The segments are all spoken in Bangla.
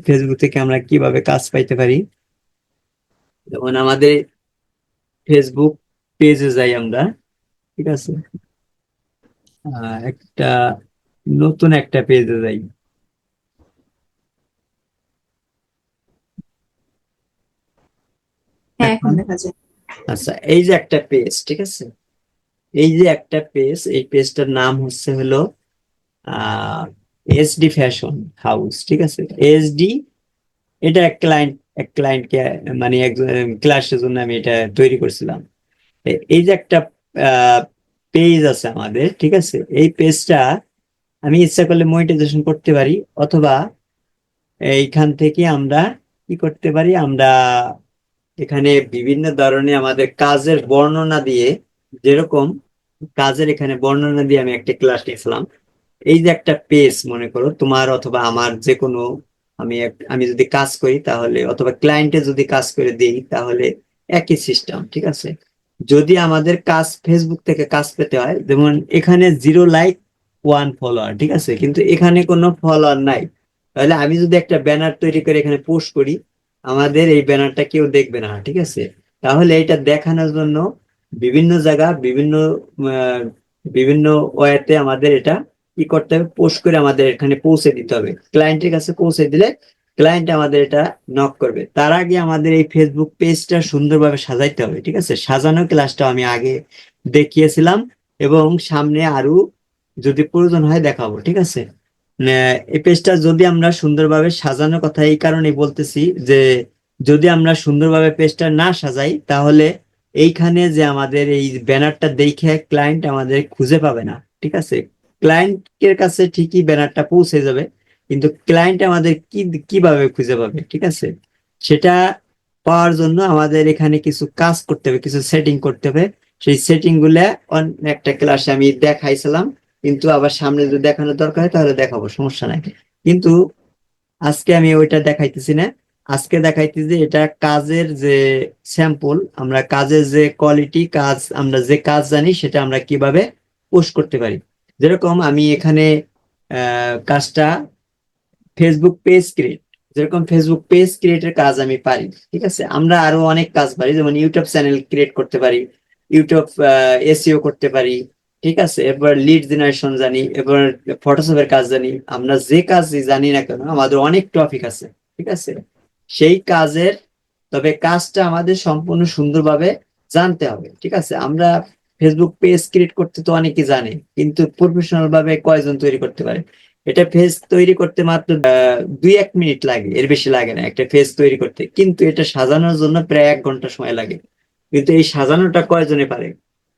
ফেসবুক থেকে আমরা কিভাবে কাজ পাইতে পারি। যেমন আমাদের ফেসবুক পেজে যাই আমরা, ঠিক আছে। একটা নতুন একটা পেজে যাই। হ্যাঁ, এখন এখন দেখা যায়। আচ্ছা, এই যে একটা পেজ, ঠিক আছে, এই যে একটা পেজ, এই পেজটার নাম হচ্ছে হলো আহ এসডি ফ্যাশন হাউস, ঠিক আছে। এসডি, এটা এক ক্লায়েন্টকে, মানে একজন ক্লাসের জন্য আমি এটা তৈরি করছিলাম। এই যে একটা পেজ আছে আমাদের, ঠিক আছে, এই পেজটা আমি ইচ্ছা করলে মনিটাইজেশন করতে পারি, অথবা এইখান থেকে আমরা কি করতে পারি, আমরা এখানে বিভিন্ন ধরনের আমাদের কাজের বর্ণনা দিয়ে, যেরকম কাজের এখানে বর্ণনা দিয়ে আমি একটা ক্লাস নিয়েছিলাম। এই যে একটা পেজ মনে করো তোমার অথবা আমার, যে কোনো, আমি যদি কাজ করি তাহলে, অথবা ক্লায়েন্টে যদি কাজ করে দিই তাহলে একই সিস্টেম, ঠিক আছে। যদি আমাদের কাজ ফেসবুক থেকে কাজ পেতে হয়, যেমন এখানে 0 লাইক 1 ফলোয়ার, ঠিক আছে, কিন্তু এখানে কোনো ফলোয়ার নাই, তাহলে আমি যদি একটা ব্যানার তৈরি করে এখানে পোস্ট করি, আমাদের এই ব্যানারটা কেউ দেখবে না, ঠিক আছে। তাহলে এটা দেখানোর জন্য বিভিন্ন জায়গা, আহ, বিভিন্ন ওয়েতে আমাদের এটা কি করতে হবে, পোস্ট করে আমাদের এখানে পৌঁছে দিতে হবে, ক্লায়েন্টের কাছে পৌঁছে দিলে ক্লায়েন্ট আমাদের এটা নক করবে। তার আগে আমাদের এই ফেসবুক পেজটা সুন্দরভাবে সাজাইতে হবে, ঠিক আছে। সাজানো ক্লাসটা আমি আগে দেখিয়েছিলাম, এবং সামনে আরো যদি প্রয়োজন হয় দেখাবো, ঠিক আছে। এই পেজটা যদি আমরা সুন্দরভাবে সাজানোর কথা এই কারণে বলতেছি যে, যদি আমরা সুন্দরভাবে পেজটা না সাজাই তাহলে এইখানে যে আমাদের এই ব্যানারটা দেখে ক্লায়েন্ট আমাদের খুঁজে পাবে না, ঠিক আছে। ক্লায়েন্টের কাছে ঠিকই ব্যানারটা পৌঁছে যাবে, কিন্তু ক্লায়েন্ট আমাদের কিভাবে খুঁজে পাবে, ঠিক আছে। সেটা পাওয়ার জন্য আমাদের এখানে কিছু কাজ করতে হবে, কিছু সেটিং করতে হবে। সেই সেটিং গুলা অন্য একটা ক্লাসে আমি দেখাইছিলাম, কিন্তু আবার সামনে যদি দেখানোর দরকার হয় তাহলে দেখাবো, সমস্যা নাই। কিন্তু আজকে আমি ওইটা দেখাইতেছি না। আজকে দেখাইতেছি যে এটা কাজের যে স্যাম্পল, আমরা কাজের যে কোয়ালিটি, কাজ আমরা যে কাজ জানি সেটা আমরা কিভাবে পোস্ট করতে পারি। যেরকম আমি এখানে কাজটা ফেসবুক পেজ ক্রিয়েট, যেরকম ফেসবুক পেজ ক্রিয়েটের কাজ আমি পারি, ঠিক আছে। আমরা আরো অনেক কাজ পারি, যেমন ইউটিউব চ্যানেল ক্রিয়েট করতে পারি, ইউটিউব এসইও করতে পারি, ঠিক আছে। এরপর লিড জেনারেশন জানি, এরপর ফটোশপের কাজ জানি। আমরা যে কাজ জানি না কেন, আমাদের অনেক টপিক আছে, ঠিক আছে, সেই কাজের। তবে কাজটা আমাদের সম্পূর্ণ সুন্দরভাবে জানতে হবে, ঠিক আছে। আমরা ফেসবুক পেজ ক্রিয়েট করতে তো অনেকে জানে, কিন্তু প্রফেশনাল ভাবে কয়জন তৈরি করতে পারে। এটা পেজ তৈরি করতে মাত্র 2-1 মিনিট লাগে, এর বেশি লাগে না একটা পেজ তৈরি করতে, কিন্তু এটা সাজানোর জন্য প্রায় 1 ঘন্টা সময় লাগে। কিন্তু এই সাজানোটা কয়জনে পারে?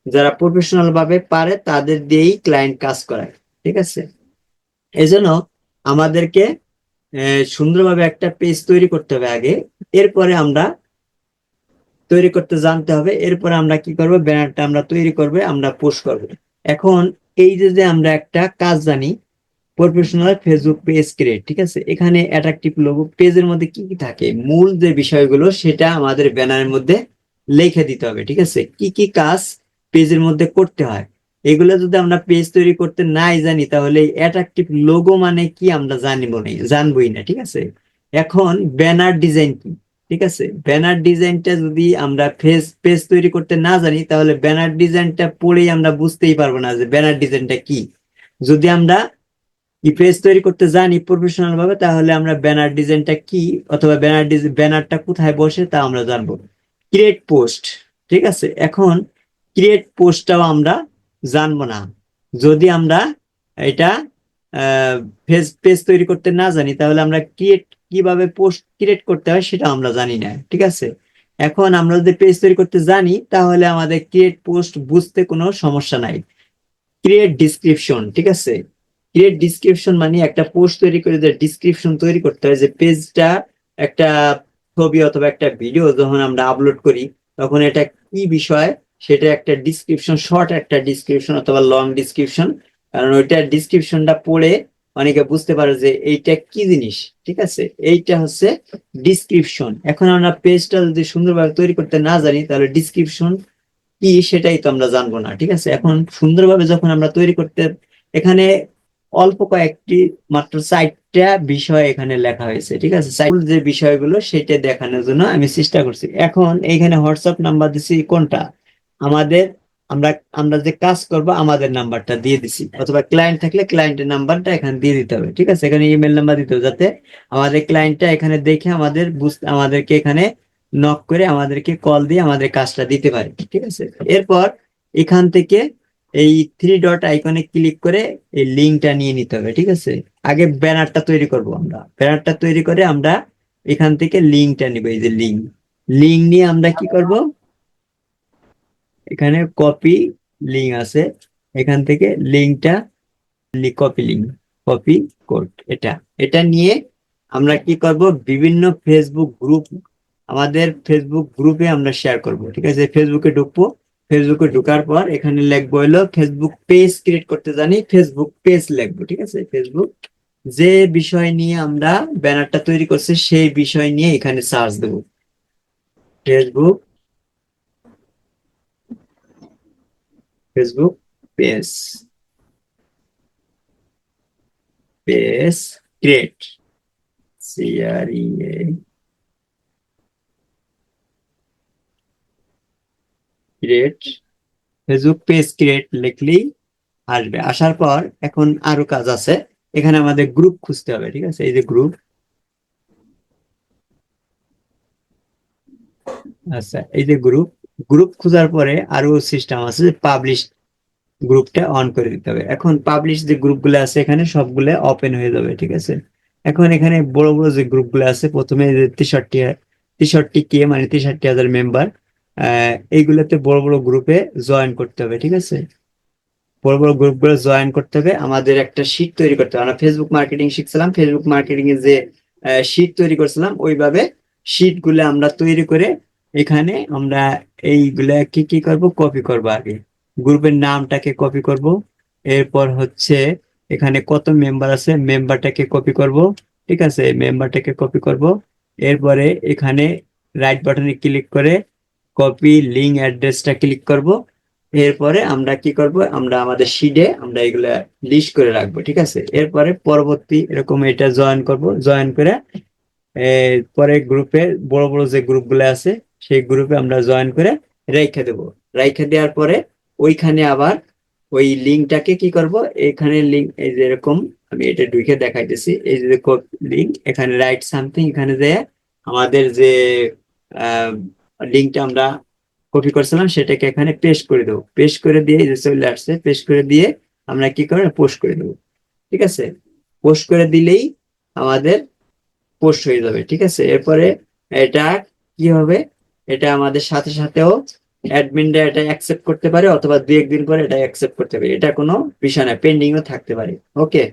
যারা প্রফেশনাল ভাবে পারে তাদের দিয়েই ক্লায়েন্ট কাজ করায়, ঠিক আছে। এজন্য আমাদেরকে সুন্দরভাবে একটা পেজ তৈরি করতে হবে আগে, এরপরে আমরা তৈরি করতে জানতে হবে, এরপরে আমরা কি করব, ব্যানারটা আমরা তৈরি করবে, আমরা পোস্ট করব। এখন এই যে আমরা একটা কাজ জানি, প্রফেশনাল ফেসবুক পেজ ক্রিয়েট, ঠিক আছে, এখানে অ্যাট্রাকটিভ লোগো, পেজের মধ্যে কি কি থাকে, মূল যে বিষয়গুলো সেটা আমাদের ব্যানারের মধ্যে লিখে দিতে হবে, ঠিক আছে। কি কি কাজ পেজের মধ্যে করতে হয়, এগুলো যদি আমরা পেজ তৈরি করতে নাই জানি তাহলে অ্যাট্রাকটিভ লোগো মানে কি আমরা জানবোই না, ঠিক আছে। এখন ব্যানার ডিজাইন কি, ঠিক আছে, ব্যানার ডিজাইনটা যদি আমরা পেজ তৈরি করতে না জানি তাহলে ব্যানার ডিজাইনটা পড়েই আমরা বুঝতেই পারবো না যে ব্যানার ডিজাইনটা কি। যদি আমরা পেজ তৈরি করতে জানি প্রফেশনাল ভাবে তাহলে আমরা ব্যানার ডিজাইনটা কি, অথবা ব্যানারটা কোথায় বসে তা আমরা জানবো। ক্রিয়েট পোস্ট, ঠিক আছে। এখন ক্রিয়েট পোস্টটাও আমরা জানবো না যদি আমরা এটা পেজ তৈরি করতে না জানি, তাহলে আমরা কিভাবে পোস্ট ক্রিয়েট করতে হয় সেটা আমরা জানি না, ঠিক আছে। এখন আমরা যদি পেজ তৈরি করতে জানি তাহলে আমাদের ক্রিয়েট পোস্ট বুঝতে কোনো সমস্যা নাই। ক্রিয়েট ডিসক্রিপশন, ঠিক আছে। ক্রিয়েট ডিসক্রিপশন মানে একটা পোস্ট তৈরি করে যে ডিসক্রিপশন তৈরি করতে হয়, যে পেজটা একটা ছবি অথবা একটা ভিডিও যখন আমরা আপলোড করি তখন এটা কি বিষয় সেটা একটা ডিসক্রিপশন, শর্ট একটা ডিসক্রিপশন অথবা লং ডিসক্রিপশন, কারণ ওইটা ডিসক্রিপশনটা পড়ে অনেকে বুঝতে পারে যে এইটা কি জিনিস, ঠিক আছে। এইটা হচ্ছে ডিসক্রিপশন। এখন আমরা পেজটা যদি সুন্দরভাবে তৈরি করতে না জানি তাহলে ডিসক্রিপশন কি সেটাই তো আমরা জানবো না, ঠিক আছে। এখন সুন্দরভাবে যখন আমরা তৈরি করতে, এখানে অল্প কয়েকটি মাত্র 4টে একটা বিষয় এখানে লেখা হয়েছে, ঠিক আছে, যে বিষয়গুলো সেটা দেখানোর জন্য আমি চেষ্টা করছি। এখন এইখানে হোয়াটসঅ্যাপ নাম্বার দিছি কোনটা, আমাদের আমরা আমরা যে কাজ করব আমাদের নাম্বারটা দিয়ে দিছি, অথবা ক্লায়েন্ট থাকলে ক্লায়েন্টের নাম্বারটা এখানে দিয়ে দিতে হবে, ঠিক আছে, এখানে ইমেল নাম্বার দিতে হবে, যাতে আমাদের ক্লায়েন্টটা এখানে দেখে আমাদের বুঝতে, আমাদেরকে এখানে নক করে আমাদেরকে কল দিয়ে আমাদের কাজটা দিতে পারে, ঠিক আছে। এরপর এখান থেকে এই থ্রি ডট আইকনে ক্লিক করে এই লিঙ্কটা নিয়ে নিতে হবে, ঠিক আছে। আগে ব্যানারটা তৈরি করব, আমরা ব্যানারটা তৈরি করে আমরা এখান থেকে লিঙ্কটা নিব, এই যে লিঙ্ক, লিঙ্ক নিয়ে আমরা কি করব, এখানে কপি লিঙ্ক আছে, এখান থেকে লিঙ্কটা কপি লিঙ্ক, কপি কোড, এটা এটা নিয়ে আমরা কি করব, বিভিন্ন ফেসবুক গ্রুপ, আমাদের ফেসবুক গ্রুপে আমরা শেয়ার করব, ঠিক আছে। ফেসবুকে ঢুকবো, ফেসবুকে ঢোকার পর এখানে লিখবো হলো ফেসবুক পেজ ক্রিয়েট করতে জানি, ফেসবুক পেজ লিখবো, ঠিক আছে। ফেসবুক যে বিষয় নিয়ে আমরা ব্যানারটা তৈরি করছি সেই বিষয় নিয়ে এখানে সার্চ দেবো, Facebook, Facebook page, page create, CREA, create, Facebook page create লিখলেই আসবে। আসার পর এখন আরো কাজ আছে, এখানে আমাদের গ্রুপ খুঁজতে হবে, ঠিক আছে, এই যে গ্রুপ, আচ্ছা এই যে গ্রুপ, গ্রুপ খোঁজার পরে আরো সিস্টেম আছে, পাবলিশ গ্রুপটা অন করে দিতে হবে। এখন পাবলিশ যে গ্রুপগুলো আছে এখানে সবগুলো ওপেন হয়ে যাবে, ঠিক আছে। এখন এখানে বড় বড় যে গ্রুপগুলো আছে, প্রথমে যে 63 কে মানে 63,000 মেম্বার, এইগুলোতে বড় বড় গ্রুপে জয়েন করতে হবে, ঠিক আছে। বড় বড় গ্রুপগুলো জয়েন করতে হবে, আমাদের একটা শিট তৈরি করতে হবে। আমরা ফেসবুক মার্কেটিং শিখছিলাম, ফেসবুক মার্কেটিং এর যে শিট তৈরি করছিলাম, ওইভাবে শিট গুলো আমরা তৈরি করে এখানে আমরা এইগুলা কি কি করব, কপি করব। আগে গ্রুপের নামটাকে কপি করব, এরপর হচ্ছে এখানে কত মেম্বার আছে মেম্বারটাকে কপি করব, ঠিক আছে, মেম্বারটাকে কপি করব। এরপরে এখানে রাইট বাটনে ক্লিক করে কপি লিঙ্ক অ্যাড্রেসটা ক্লিক করব। এরপরে আমরা কি করব, আমরা আমাদের শিটে আমরা এগুলা লিস্ট করে রাখবো, ঠিক আছে। এরপরে পরবর্তী এরকম এটা জয়েন করব, জয়েন করে পরে গ্রুপে বড় বড় যে গ্রুপগুলো আছে সেই গ্রুপে আমরা জয়েন করে রেখে দেবো। রেখে দেওয়ার পরে ওইখানে আবার ওই লিঙ্কটাকে কি করব, এখানে লিঙ্ক এই যে এরকম, আমি এটা ঢুকে দেখাইতেছি, এই যে লিঙ্ক, এখানে রাইট সামথিং, এখানে যে আমাদের যে লিঙ্কটা আমরা কপি করছিলাম সেটাকে এখানে পেস্ট করে দেবো, পেস্ট করে দিয়ে এই যে চলে আসছে, পেস্ট করে দিয়ে আমরা কি করবো, পোস্ট করে দেবো, ঠিক আছে। পোস্ট করে দিলেই আমাদের পোস্ট হয়ে যাবে, ঠিক আছে। এরপরে এটা কি হবে, এটা আমাদের সাথে সাথেও অ্যাডমিনরা এটা অ্যাকসেপ্ট করতে পারে, অথবা 2-1 দিন পরে এটা অ্যাকসেপ্ট করতে পারে, এটা কোনো বিষয় না, পেন্ডিংও থাকতে পারে। ওকে।